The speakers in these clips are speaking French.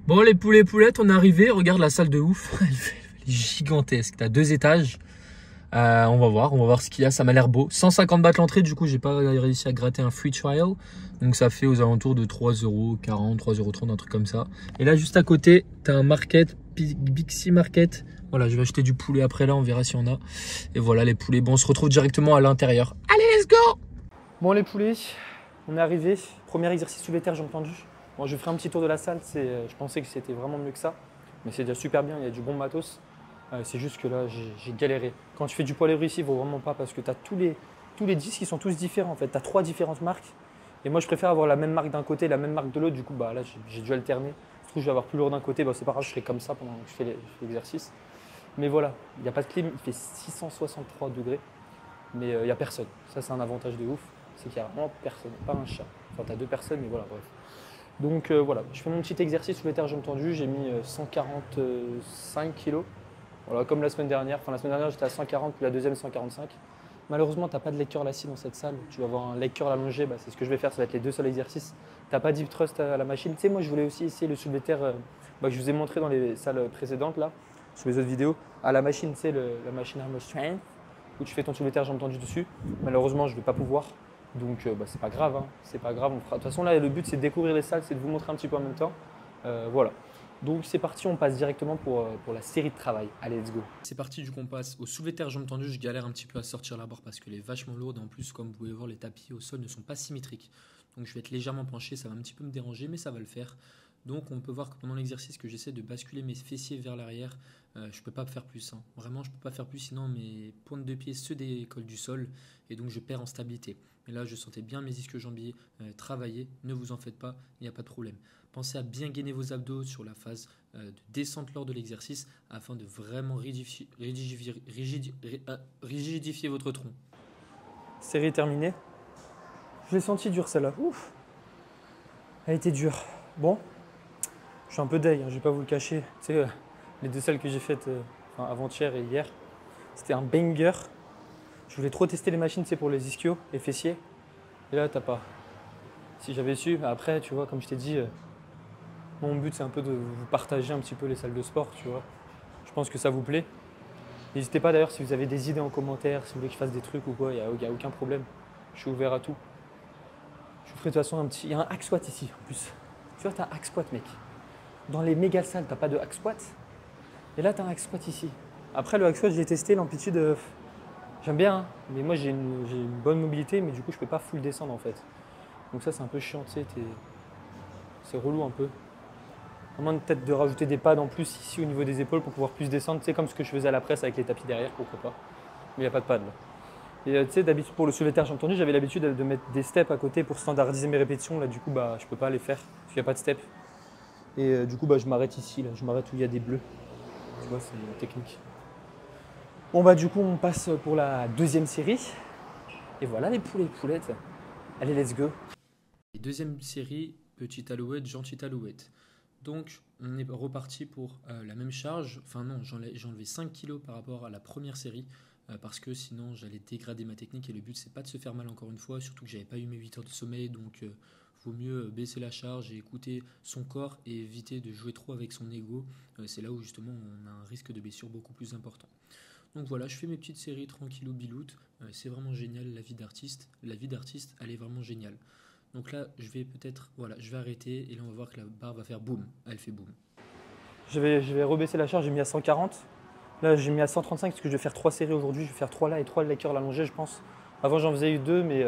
Bon, les poulets poulettes, on est arrivé. Regarde la salle de ouf. Elle est gigantesque. T'as 2 étages. On va voir ce qu'il y a. Ça m'a l'air beau. 150 bahts l'entrée. Du coup, j'ai pas réussi à gratter un free trial. Donc, ça fait aux alentours de 3,40 €, 3,30 €, un truc comme ça. Et là, juste à côté, t'as un market, Bixi Market. Voilà, je vais acheter du poulet après là. On verra si on a. Et voilà, les poulets. Bon, on se retrouve directement à l'intérieur. Allez, let's go! Bon les poulets, on est arrivé. Premier exercice sous les terres, j'ai entendu. Bon, je ferai un petit tour de la salle. Je pensais que c'était vraiment mieux que ça. Mais c'est déjà super bien, il y a du bon matos. C'est juste que là, j'ai galéré. Quand tu fais du poids léger ici, il ne vaut vraiment pas parce que tu as tous les disques qui sont tous différents. En fait, tu as 3 différentes marques. Et moi, je préfère avoir la même marque d'un côté et la même marque de l'autre. Du coup, bah, là, j'ai dû alterner. Je trouve que je vais avoir plus lourd d'un côté. Bah, c'est pas grave, je ferai comme ça pendant que je fais l'exercice. Mais voilà, il n'y a pas de clim, il fait 663 degrés. Mais il n'y a personne. Ça, c'est un avantage de ouf. C'est qu'il n'y a vraiment personne, pas un chat. Enfin, tu as 2 personnes, mais voilà, bref. Donc voilà, je fais mon petit exercice sous les terres, j'ai entendu. J'ai mis 145 kilos. Voilà, comme la semaine dernière. Enfin, la semaine dernière, j'étais à 140, puis la deuxième, 145. Malheureusement, tu n'as pas de leg curl assis dans cette salle. Tu vas avoir un leg curl allongé. Bah, c'est ce que je vais faire, ça va être les 2 seuls exercices. Tu n'as pas deep thrust à la machine. Tu sais, moi, je voulais aussi essayer le soulevé de terre que je vous ai montré dans les salles précédentes, là, sur les autres vidéos. À la machine, tu sais, la machine Arm Strength, où tu fais ton soulevé de terre, j'ai entendu dessus. Malheureusement, je ne vais pas pouvoir. Donc, c'est pas grave. Hein. C'est pas grave. De toute façon, là, le but, c'est de découvrir les salles, c'est de vous montrer un petit peu en même temps. Voilà. Donc c'est parti, on passe directement pour la série de travail. Allez, let's go. C'est parti, du coup on passe au soulevé de terre jambes tendues. Je galère un petit peu à sortir la barre parce qu'elle est vachement lourde. En plus, comme vous pouvez voir, les tapis au sol ne sont pas symétriques. Donc je vais être légèrement penché, ça va un petit peu me déranger, mais ça va le faire. Donc on peut voir que pendant l'exercice que j'essaie de basculer mes fessiers vers l'arrière, je ne peux pas faire plus. Hein. Vraiment, je ne peux pas faire plus, sinon mes pointes de pied se décollent du sol et donc je perds en stabilité. Mais là, je sentais bien mes ischios jambiers travailler. Ne vous en faites pas, il n'y a pas de problème. Pensez à bien gainer vos abdos sur la phase de descente lors de l'exercice afin de vraiment rigidifier votre tronc. Série terminée. Je l'ai senti dur celle-là. Ouf. Elle était dure. Bon, je suis un peu deg, hein, je vais pas vous le cacher. Tu sais, les 2 salles que j'ai faites avant-hier et hier, c'était un banger. Je voulais trop tester les machines, pour les ischios et fessiers. Et là, t'as pas. Si j'avais su, après, tu vois, comme je t'ai dit, mon but c'est un peu de vous partager un petit peu les salles de sport, tu vois. Je pense que ça vous plaît. N'hésitez pas d'ailleurs si vous avez des idées en commentaire, si vous voulez que je fasse des trucs ou quoi, il n'y a aucun problème. Je suis ouvert à tout. Je vous ferai de toute façon un petit. Il y a un hack squat ici en plus. Tu vois, t'as un hack squat, mec. Dans les méga salles, t'as pas de hack squat. Et là, t'as un hack squat ici. Après, le hack squat, j'ai testé l'amplitude. J'aime bien, hein, mais moi j'ai une bonne mobilité, mais du coup, je peux pas full descendre en fait. Donc ça, c'est un peu chiant, tu sais. C'est relou un peu. À moins peut-être de rajouter des pads en plus ici au niveau des épaules pour pouvoir plus descendre, tu sais, comme ce que je faisais à la presse avec les tapis derrière, pourquoi pas. Mais il n'y a pas de pads là. Et tu sais, d'habitude pour le soulevé de terre, j'ai entendu, j'avais l'habitude de mettre des steps à côté pour standardiser mes répétitions. Là, du coup, bah, je peux pas les faire parce qu'il n'y a pas de steps. Et du coup, bah, je m'arrête ici, là, je m'arrête où il y a des bleus. Tu vois, c'est une technique. Bon, bah, du coup, on passe pour la 2e série. Et voilà les poulets et poulettes. Allez, let's go. Deuxième série, petite alouette, gentille alouette. Donc, on est reparti pour la même charge. Enfin non, j'ai enlevé 5 kilos par rapport à la première série parce que sinon j'allais dégrader ma technique et le but c'est pas de se faire mal encore une fois, surtout que j'avais pas eu mes 8 heures de sommeil, donc vaut mieux baisser la charge et écouter son corps et éviter de jouer trop avec son ego. C'est là où justement on a un risque de blessure beaucoup plus important. Donc voilà, je fais mes petites séries tranquillou biloute. C'est vraiment génial la vie d'artiste. La vie d'artiste, elle est vraiment géniale. Donc là, je vais arrêter et là on va voir que la barre va faire boum. Elle fait boum. Je vais rebaisser la charge, j'ai mis à 140. Là, j'ai mis à 135 parce que je vais faire 3 séries aujourd'hui. Je vais faire 3 là et 3 leg curl allongés, je pense. Avant, j'en faisais eu 2, mais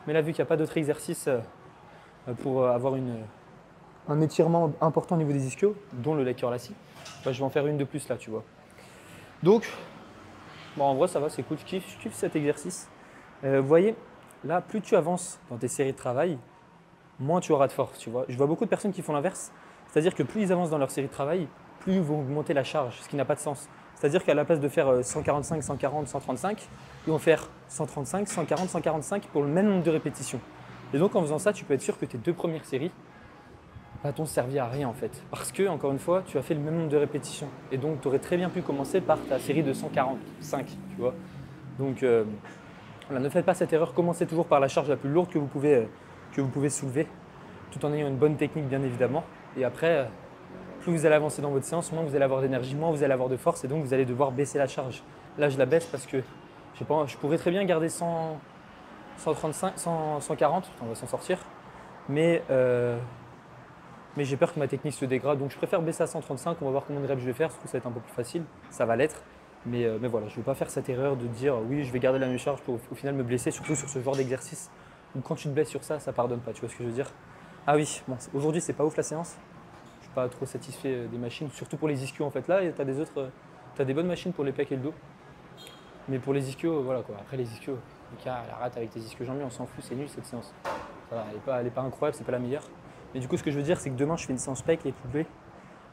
là, vu qu'il n'y a pas d'autres exercices pour avoir un étirement important au niveau des ischios, dont le leg curl assis, bah, je vais en faire une de plus là, tu vois. Donc, bon, en vrai, ça va, c'est cool. Je kiffe cet exercice. Vous voyez, là, plus tu avances dans tes séries de travail, moins tu auras de force, tu vois. Je vois beaucoup de personnes qui font l'inverse. C'est-à-dire que plus ils avancent dans leur série de travail, plus ils vont augmenter la charge, ce qui n'a pas de sens. C'est-à-dire qu'à la place de faire 145, 140, 135, ils vont faire 135, 140, 145 pour le même nombre de répétitions. Et donc en faisant ça, tu peux être sûr que tes 2 premières séries t'ont servi à rien en fait. Parce que, encore une fois, tu as fait le même nombre de répétitions. Et donc tu aurais très bien pu commencer par ta série de 145, tu vois. Donc voilà, ne faites pas cette erreur, commencez toujours par la charge la plus lourde que vous pouvez soulever, tout en ayant une bonne technique bien évidemment. Et après, plus vous allez avancer dans votre séance, moins vous allez avoir d'énergie, moins vous allez avoir de force et donc vous allez devoir baisser la charge. Là, je la baisse parce que je pourrais très bien garder 100, 135, 100, 140, on va s'en sortir, mais j'ai peur que ma technique se dégrade, donc je préfère baisser à 135, on va voir combien de reps je vais faire, parce que ça va être un peu plus facile, ça va l'être, mais voilà, je ne vais pas faire cette erreur de dire oui, je vais garder la même charge pour au final me blesser, surtout sur ce genre d'exercice, où quand tu te blesses sur ça, ça pardonne pas, tu vois ce que je veux dire? Ah oui, bon, aujourd'hui c'est pas ouf la séance, je suis pas trop satisfait des machines, surtout pour les ischios en fait, là tu as des bonnes machines pour les pecs et le dos, mais pour les ischios, voilà quoi, après les ischios, la rate avec tes ischios jambiers, on s'en fout, c'est nul cette séance, ça va, elle est pas incroyable, c'est pas la meilleure. Mais du coup, ce que je veux dire, c'est que demain, je fais une séance pec et poupées.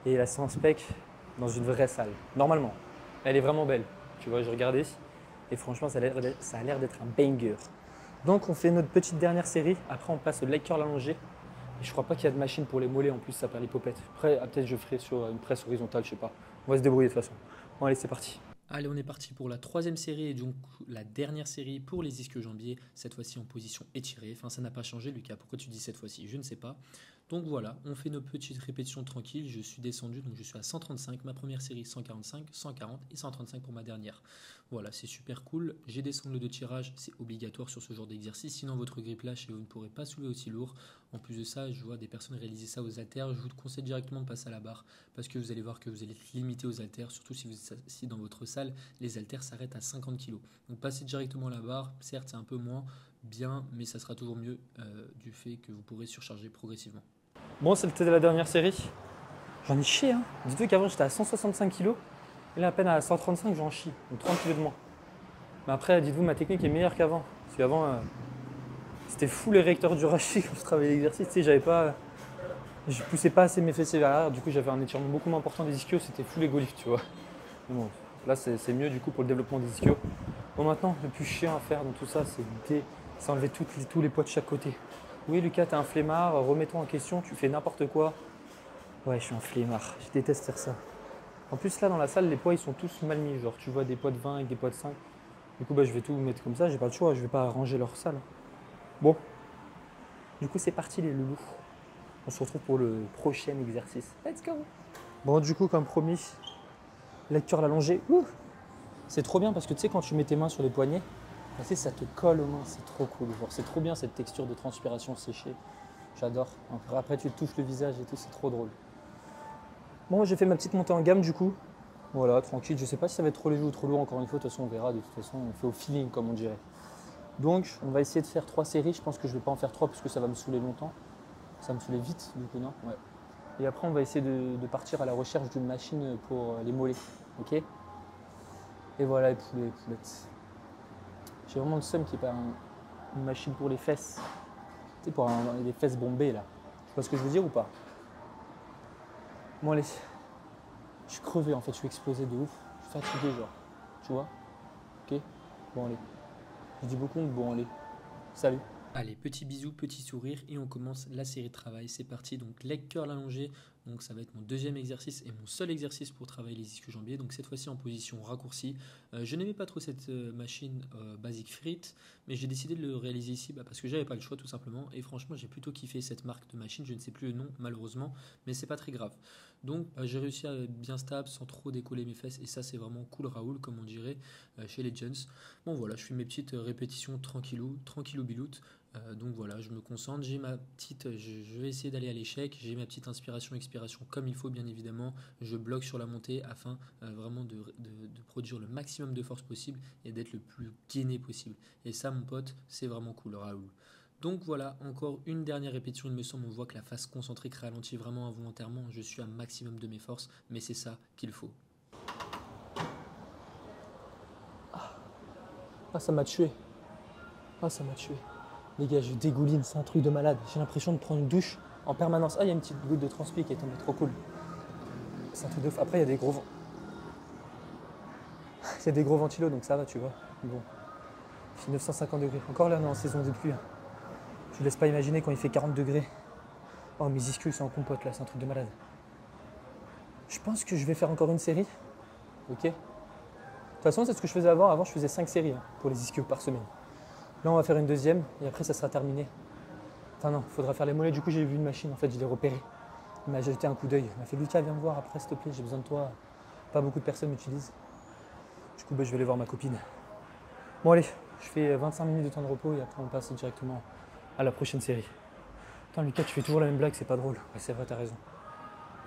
Et la séance pec dans une vraie salle. Normalement, elle est vraiment belle. Tu vois, je regardais. Et franchement, ça a l'air d'être un banger. Donc, on fait notre petite dernière série. Après, on passe au leg curl allongé. Et je crois pas qu'il y a de machine pour les mollets. En plus, ça perd les popettes. Après, peut-être je ferai sur une presse horizontale, je sais pas. On va se débrouiller de toute façon. Bon, allez, c'est parti. Allez, on est parti pour la troisième série et donc la dernière série pour les ischio-jambiers, cette fois-ci en position étirée. Enfin, ça n'a pas changé, Lucas. Pourquoi tu dis cette fois-ci? Je ne sais pas. Donc voilà, on fait nos petites répétitions tranquilles. Je suis descendu, donc je suis à 135. Ma première série, 145, 140 et 135 pour ma dernière. Voilà, c'est super cool. J'ai des sangles de tirage, c'est obligatoire sur ce genre d'exercice. Sinon, votre grip lâche et vous ne pourrez pas soulever aussi lourd. En plus de ça, je vois des personnes réaliser ça aux haltères. Je vous conseille directement de passer à la barre parce que vous allez voir que vous allez être limité aux haltères, surtout si dans votre salle, les haltères s'arrêtent à 50 kg. Donc passez directement à la barre. Certes, c'est un peu moins bien, mais ça sera toujours mieux du fait que vous pourrez surcharger progressivement. Bon, c'était la dernière série. J'en ai chié, hein. Dites-vous qu'avant, j'étais à 165 kg. Et là, à peine à 135, j'en chie. Donc 30 kg de moins. Mais après, dites-vous, ma technique est meilleure qu'avant. Parce qu'avant, c'était fou les recteurs du rachis quand je travaillais l'exercice. Tu sais, je poussais pas assez mes fessiers vers l'arrière. Du coup, j'avais un étirement beaucoup moins important des ischios. C'était fou les lifts, tu vois. Mais bon, là, c'est mieux du coup pour le développement des ischios. Bon, maintenant, le plus chiant à faire dans tout ça, c'est enlever tous les poids de chaque côté. Oui, Lucas, t'es un flemmard, remets-toi en question, tu fais n'importe quoi. Ouais, je suis un flemmard, je déteste faire ça. En plus, là, dans la salle, les poids, ils sont tous mal mis. Genre, tu vois des poids de 20 avec des poids de 5. Du coup, je vais tout mettre comme ça, j'ai pas le choix, je vais pas arranger leur salle. Bon, du coup, c'est parti les loulous. On se retrouve pour le prochain exercice. Let's go! Bon, du coup, comme promis, leg curl allongé. C'est trop bien parce que tu sais, quand tu mets tes mains sur les poignets, tu sais, ça te colle aux mains, c'est trop cool. C'est trop bien cette texture de transpiration séchée. J'adore. Après, tu te touches le visage et tout, c'est trop drôle. Bon, j'ai fait ma petite montée en gamme du coup. Voilà, tranquille. Je sais pas si ça va être trop léger ou trop lourd, encore une fois. De toute façon, on verra. De toute façon, on fait au feeling, comme on dirait. Donc, on va essayer de faire 3 séries. Je pense que je ne vais pas en faire 3 parce que ça va me saouler longtemps. Ça va me saouler vite, du coup, non? Ouais. Et après, on va essayer de partir à la recherche d'une machine pour les mollets. Ok? Et voilà, les poulets, les poulettes. J'ai vraiment le seum qu'il n'y ait pas une machine pour les fesses. Tu sais, pour les fesses bombées là. Tu vois ce que je veux dire ou pas? Bon allez. Je suis crevé en fait, je suis explosé de ouf. Je suis fatigué genre. Tu vois? Ok? Bon allez. Je dis beaucoup, mais bon allez. Salut. Allez, petit bisou, petit sourire et on commence la série de travail. C'est parti, donc leg curl allongé. Donc ça va être mon deuxième exercice et mon seul exercice pour travailler les ischio-jambiers. Donc cette fois-ci en position raccourcie. Je n'aimais pas trop cette machine Basic Fit, mais j'ai décidé de le réaliser ici parce que j'avais pas le choix tout simplement. Et franchement, j'ai plutôt kiffé cette marque de machine. Je ne sais plus le nom malheureusement, mais c'est pas très grave. Donc j'ai réussi à être bien stable sans trop décoller mes fesses et ça c'est vraiment cool Raoul comme on dirait chez les Jones. Bon voilà, je fais mes petites répétitions tranquillou biloute. Donc voilà, je me concentre, j'ai ma petite, je vais essayer d'aller à l'échec, j'ai ma petite inspiration-expiration comme il faut bien évidemment, je bloque sur la montée afin vraiment de produire le maximum de force possible et d'être le plus gainé possible. Et ça mon pote, c'est vraiment cool Raoul. Donc voilà, encore une dernière répétition, il me semble, on voit que la phase concentrique ralentit vraiment involontairement, je suis à maximum de mes forces, mais c'est ça qu'il faut. Ah ça m'a tué. Ah ça m'a tué. Les gars, je dégouline, c'est un truc de malade. J'ai l'impression de prendre une douche en permanence. Ah, il y a une petite goutte de transpi qui est tombée, trop cool. C'est un truc de ouf. Après, il y a des gros il y a des gros ventilos, donc ça va, tu vois. Bon, il fait 950 degrés. Encore là, on est en saison des pluies. Je ne laisse pas imaginer quand il fait 40 degrés. Oh, mes ischios, ils sont en compote là, c'est un truc de malade. Je pense que je vais faire encore une série. Ok. De toute façon, c'est ce que je faisais avant. Avant, je faisais 5 séries pour les ischios par semaine. Là, on va faire une deuxième et après, ça sera terminé. Enfin non, il faudra faire les mollets. Du coup, j'ai vu une machine, en fait, je l'ai repérée. Il m'a jeté un coup d'œil. Il m'a fait Lucas, viens me voir après, s'il te plaît, j'ai besoin de toi. Pas beaucoup de personnes m'utilisent. Du coup, je vais aller voir ma copine. Bon, allez, je fais 25 minutes de temps de repos et après, on passe directement à la prochaine série. Putain, Lucas, tu fais toujours la même blague, c'est pas drôle. Ouais, c'est vrai, t'as raison.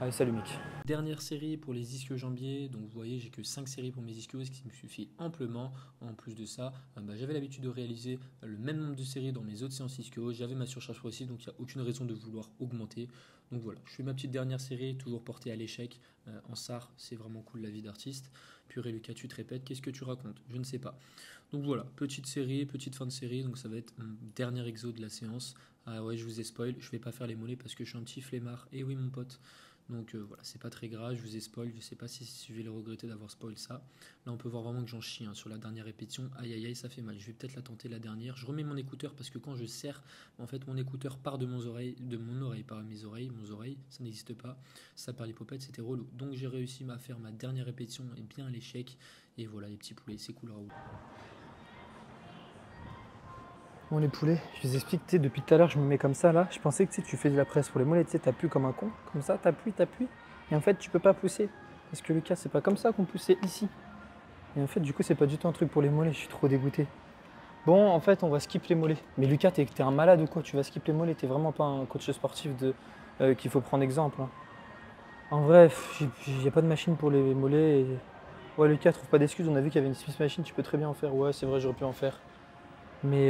Allez, salut, mec. Dernière série pour les ischio-jambiers, donc vous voyez j'ai que 5 séries pour mes ischios, ce qui me suffit amplement. En plus de ça, j'avais l'habitude de réaliser le même nombre de séries dans mes autres séances ischio, j'avais ma surcharge progressive, donc il n'y a aucune raison de vouloir augmenter. Donc voilà, je fais ma petite dernière série, toujours portée à l'échec, en SAR, c'est vraiment cool la vie d'artiste. Purée Lucas, tu te répètes, qu'est-ce que tu racontes? Je ne sais pas. Donc voilà, petite série, petite fin de série, donc ça va être mon dernier exo de la séance. Ah ouais, je vous ai spoil, je vais pas faire les mollets parce que je suis un petit flemmard, et oui mon pote. Donc voilà, c'est pas très grave, je vous ai spoil, je sais pas si je vais le regretter d'avoir spoil ça. Là on peut voir vraiment que j'en chie sur la dernière répétition, aïe aïe aïe ça fait mal, je vais peut-être la tenter la dernière. Je remets mon écouteur parce que quand je serre, en fait mon écouteur part de mon oreille par mes oreilles, ça n'existe pas, ça par l'hypopète, c'était relou. Donc j'ai réussi à faire ma dernière répétition et bien à l'échec, et voilà les petits poulets, c'est cool Raoul. Bon, les poulets, je vous explique, depuis tout à l'heure, je me mets comme ça là. Je pensais que tu fais de la presse pour les mollets, tu t'appuies comme un con, comme ça, t'appuies. Et en fait, tu peux pas pousser. Parce que Lucas, c'est pas comme ça qu'on poussait ici. Et en fait, du coup, c'est pas du tout un truc pour les mollets, je suis trop dégoûté. Bon, en fait, on va skip les mollets. Mais Lucas, t'es un malade ou quoi? Tu vas skip les mollets, t'es vraiment pas un coach sportif qu'il faut prendre exemple. Hein. En vrai, il n'y a pas de machine pour les mollets. Ouais, Lucas, trouve pas d'excuses, on a vu qu'il y avait une Smith Machine, tu peux très bien en faire. Ouais, c'est vrai, j'aurais pu en faire. Mais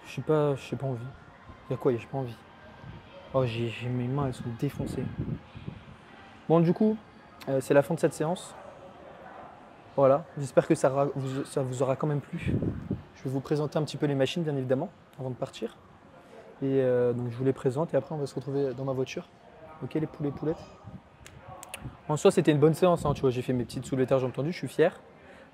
j'ai pas envie. Il y a quoi? J'ai pas envie. Oh, j'ai mes mains, elles sont défoncées. Bon, du coup, c'est la fin de cette séance. Voilà, j'espère que ça vous aura quand même plu. Je vais vous présenter un petit peu les machines, bien évidemment, avant de partir. Et donc, je vous les présente et après, on va se retrouver dans ma voiture. Ok, les poulets, poulettes. En soi, c'était une bonne séance. Hein, tu vois, j'ai fait mes petites soulevées jambes tendues, je suis fier.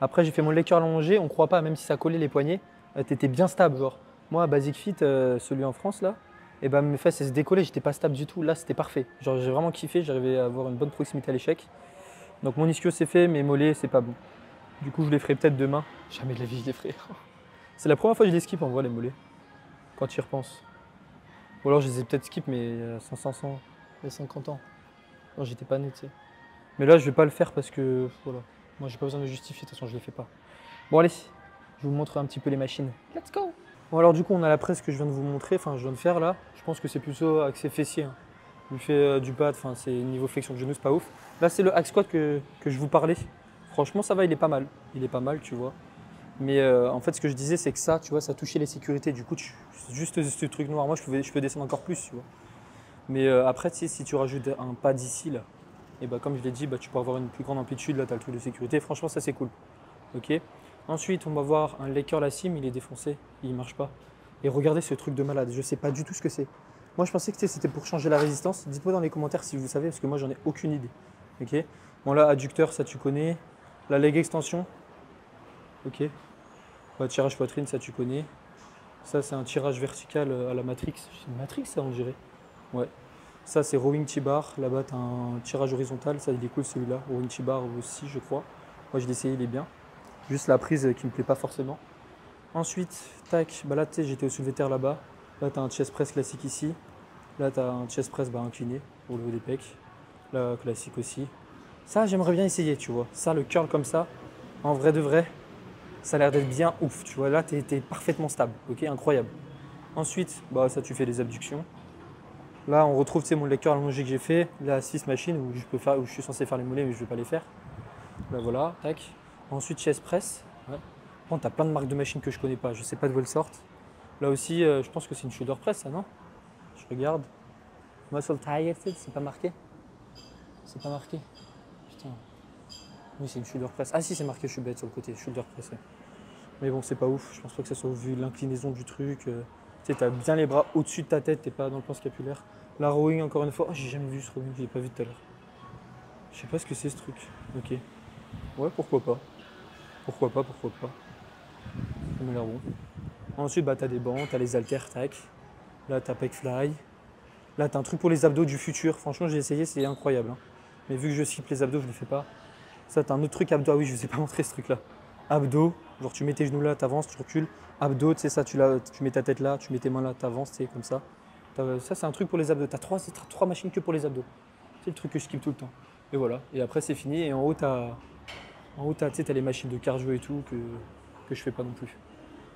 Après, j'ai fait mon leg curl allongé. On croit pas, même si ça collait les poignets, t'étais bien stable. Genre, moi, à Basic Fit, celui en France, là, et mes fesses elles se décollaient, j'étais pas stable du tout. Là, c'était parfait. Genre, j'ai vraiment kiffé, j'arrivais à avoir une bonne proximité à l'échec. Donc, mon ischio, c'est fait, mes mollets, c'est pas bon. Du coup, je les ferai peut-être demain. Jamais de la vie, je les ferai. C'est la première fois que je les skip en vrai, les mollets. Quand tu y repenses. Ou alors, je les ai peut-être skip, mais il y a 50 ans. Non, j'étais pas né, tu sais. Mais là, je vais pas le faire parce que, voilà. Moi, j'ai pas besoin de me justifier, de toute façon, je les fais pas. Bon, allez, je vous montre un petit peu les machines. Let's go! Bon, alors, du coup, on a la presse que je viens de vous montrer, enfin, je viens de faire là. Je pense que c'est plutôt axé fessier. Hein. Je fais du pad, enfin, c'est niveau flexion de genou, c'est pas ouf. Là, c'est le hack squat que je vous parlais. Franchement, ça va, il est pas mal. Il est pas mal, tu vois. Mais en fait, ce que je disais, c'est que ça, tu vois, ça touchait les sécurités. Du coup, juste ce truc noir, moi, je peux descendre encore plus, tu vois. Mais après, tu sais, si tu rajoutes un pad ici, là, et bah, comme je l'ai dit, bah, tu peux avoir une plus grande amplitude. Là, tu as le truc de sécurité. Franchement, ça, c'est cool. Ok. Ensuite, on va voir un leg curl la cime. Il est défoncé. Il marche pas. Et regardez ce truc de malade. Je sais pas du tout ce que c'est. Moi, je pensais que c'était pour changer la résistance. Dites-moi dans les commentaires si vous savez, parce que moi, j'en ai aucune idée. Ok. Bon, là, adducteur, ça, tu connais. La leg extension. Ok. Tirage poitrine, ça, tu connais. Ça, c'est un tirage vertical à la Matrix. C'est une Matrix, ça, on dirait. Ouais. Ça, c'est rowing T-bar. Là-bas, tu as un tirage horizontal. Ça, il est cool celui-là. Rowing T-bar aussi, je crois. Moi, je l'ai essayé, il est bien. Juste la prise qui me plaît pas forcément. Ensuite, tac, bah là, tu sais, j'étais au soulevé terre là-bas. Là, tu as un chest press classique ici. Là, tu as un chest press incliné pour le haut des pecs. Là, classique aussi. Ça, j'aimerais bien essayer, tu vois. Ça, le curl comme ça, en vrai de vrai, ça a l'air d'être bien ouf. Tu vois, là, tu es parfaitement stable. Ok, incroyable. Ensuite, bah, ça, tu fais les abductions. Là, on retrouve mon leg curl allongé que j'ai fait, la Swiss machine où je suis censé faire les mollets, mais je ne vais pas les faire. Là, voilà, tac. Ensuite, chest press. Ouais. Bon, tu as plein de marques de machines que je ne connais pas, je ne sais pas d'où elles sortent. Là aussi, je pense que c'est une shoulder press, ça, non? Je regarde. Muscle tired, c'est pas marqué? C'est pas marqué? Putain. Oui, c'est une shoulder press. Ah si, c'est marqué, je suis bête sur le côté, shoulder press. Ouais. Mais bon, c'est pas ouf, je pense pas que ça soit vu l'inclinaison du truc. Tu sais, tu as bien les bras au-dessus de ta tête, t'es pas dans le plan scapulaire. La rowing, encore une fois, oh, j'ai jamais vu ce rowing, je l'ai pas vu tout à l'heure. Je sais pas ce que c'est ce truc. Ok. Ouais, pourquoi pas. Pourquoi pas. Ça m'a l'air bon. Ensuite, bah, tu as des bancs, tu as les haltères, tac. Là, tu as pec fly. Là, tu as un truc pour les abdos du futur. Franchement, j'ai essayé, c'est incroyable. Hein. Mais vu que je skip les abdos, je ne les fais pas. Ça, tu as un autre truc abdos. Ah oui, je ne vous ai pas montré ce truc-là. Abdos, genre tu mets tes genoux là, tu avances, tu recules. Abdos, tu sais ça, tu mets ta tête là, tu mets tes mains là, tu avances, tu sais, comme ça. Ça, c'est un truc pour les abdos. Tu as 3 machines que pour les abdos. C'est le truc que je skip tout le temps. Et voilà. Et après, c'est fini. Et en haut, tu as les machines de cardio et tout que je fais pas non plus.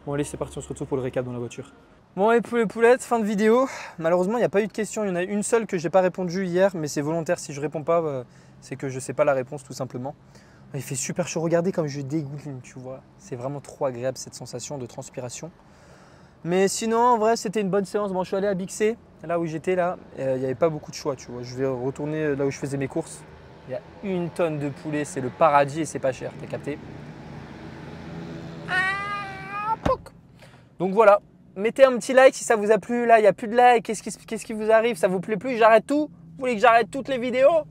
Bon, allez, c'est parti. On se retrouve pour le récap dans la voiture. Bon, les poulettes, fin de vidéo. Malheureusement, il n'y a pas eu de questions. Il y en a une seule que j'ai pas répondu hier, mais c'est volontaire. Si je réponds pas, c'est que je sais pas la réponse, tout simplement. Il fait super chaud. Regardez comme je dégouline, tu vois. C'est vraiment trop agréable cette sensation de transpiration. Mais sinon, en vrai, c'était une bonne séance. Bon, je suis allé à Bixé, là où j'étais, là. Il n'y avait pas beaucoup de choix, tu vois. Je vais retourner là où je faisais mes courses. Il y a 1 tonne de poulet. C'est le paradis et c'est pas cher. T'as capté? Donc voilà. Mettez un petit like si ça vous a plu. Là, il n'y a plus de like. Qu'est-ce qui vous arrive? Ça vous plaît plus? J'arrête tout? Vous voulez que j'arrête toutes les vidéos?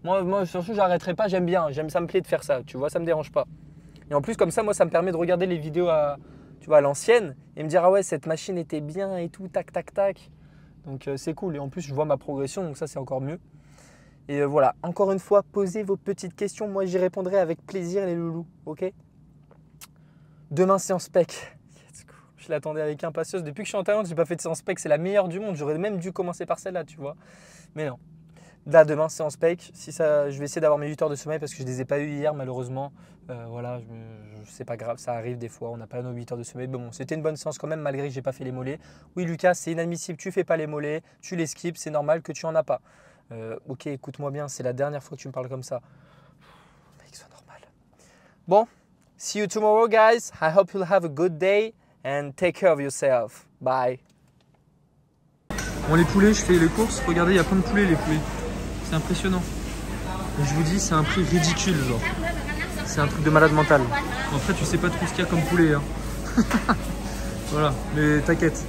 Moi, surtout, j'arrêterai pas. J'aime bien. Ça me plaît de faire ça. Tu vois, ça me dérange pas. Et en plus, comme ça, moi, ça me permet de regarder les vidéos à l'ancienne et me dire ah ouais, cette machine était bien et tout, tac, tac, tac. Donc c'est cool. Et en plus, je vois ma progression. Donc ça, c'est encore mieux. Et voilà. Encore une fois, posez vos petites questions. Moi, j'y répondrai avec plaisir, les loulous. Ok? Demain, séance spec. Je l'attendais avec impatience. Depuis que je suis en Thaïlande, je n'ai pas fait de séance spec. C'est la meilleure du monde. J'aurais même dû commencer par celle-là, tu vois. Mais non. Là, demain, séance spec. Je vais essayer d'avoir mes 8 heures de sommeil parce que je ne les ai pas eues hier, malheureusement. Voilà, c'est pas grave. Ça arrive des fois. On n'a pas nos 8 heures de sommeil. Bon, c'était une bonne séance quand même, malgré que je n'ai pas fait les mollets. Oui, Lucas, c'est inadmissible. Tu ne fais pas les mollets. Tu les skips. C'est normal que tu n'en as pas. Ok, écoute-moi bien. C'est la dernière fois que tu me parles comme ça. Mec, sois normal. Bon, see you tomorrow, guys. I hope you'll have a good day. And take care of yourself. Bye. Bon, les poulets, je fais les courses. Regardez, il y a plein de poulets, les poulets. C'est impressionnant. Et je vous dis, c'est un prix ridicule, genre. C'est un truc de malade mental. Après, tu sais pas trop ce qu'il y a comme poulet. Hein. Voilà, mais t'inquiète.